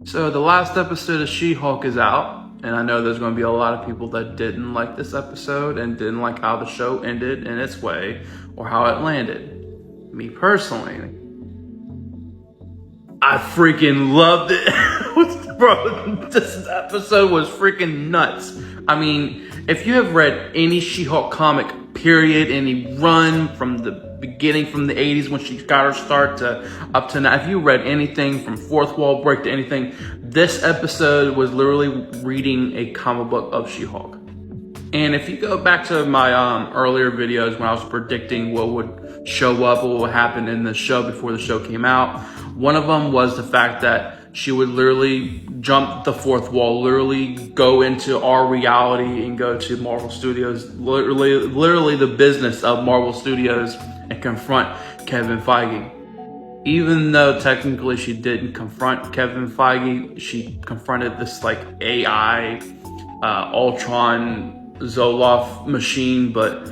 So the last episode of She-Hulk is out, and I know there's going to be a lot of people that didn't like this episode and didn't like how the show ended in its way or how it landed. Me personally, I freaking loved it. Bro, this episode was freaking nuts. I mean, if you have read any She-Hulk comic, period, any run from the beginning, from the 80s when she got her start to up to now, if you read anything from Fourth Wall Break to anything, this episode was literally reading a comic book of She-Hulk. And if you go back to my earlier videos when I was predicting what would show up, what would happen in the show before the show came out, one of them was the fact that she would literally jump the fourth wall, literally go into our reality and go to Marvel Studios, literally the business of Marvel Studios, and confront Kevin Feige. Even though technically she didn't confront Kevin Feige, she confronted this like AI Ultron Zoloft machine, but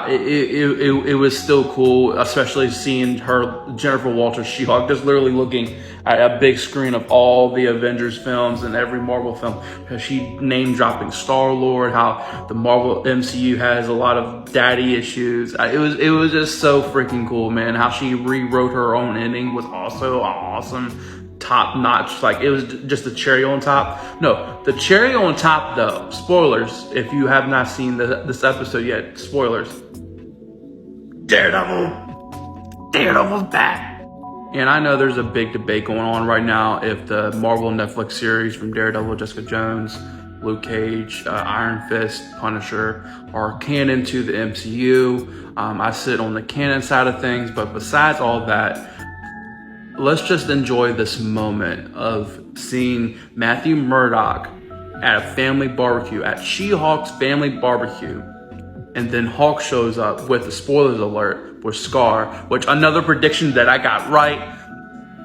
it was still cool, especially seeing her, Jennifer Walters, She-Hulk, just literally looking at a big screen of all the Avengers films and every Marvel film. She name dropping Star-Lord, how the Marvel MCU has a lot of daddy issues. It was just so freaking cool, man. How she rewrote her own ending was also awesome. Top notch, like it was just the cherry on top. No, the cherry on top though, spoilers if you have not seen this episode yet, spoilers. Daredevil's back. And I know there's a big debate going on right now if the Marvel Netflix series from Daredevil, Jessica Jones, Luke Cage, Iron Fist, Punisher are canon to the MCU. I sit on the canon side of things, but besides all that, let's just enjoy this moment of seeing Matthew Murdock at a family barbecue, at She-Hulk's family barbecue. And then Hulk shows up with the spoilers alert with Scar, which another prediction that I got right.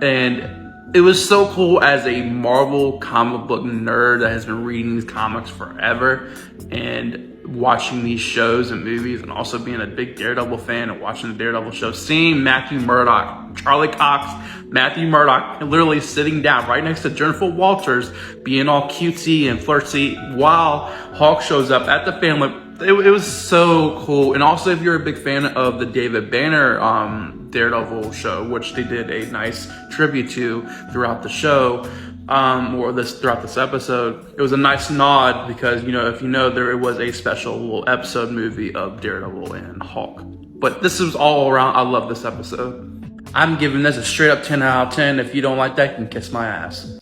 And it was so cool as a Marvel comic book nerd that has been reading these comics forever and watching these shows and movies, and also being a big Daredevil fan and watching the Daredevil show, seeing Matthew Murdock, Charlie Cox, Matthew Murdock, literally sitting down right next to Jennifer Walters, being all cutesy and flirty while Hulk shows up at the family. It was so cool. And also, if you're a big fan of the David Banner Daredevil show, which they did a nice tribute to throughout the show, throughout this episode, it was a nice nod because, you know, if you know, there was a special little episode movie of Daredevil and Hulk. But this is all around, I love this episode. I'm giving this a straight up 10 out of 10. If you don't like that, you can kiss my ass.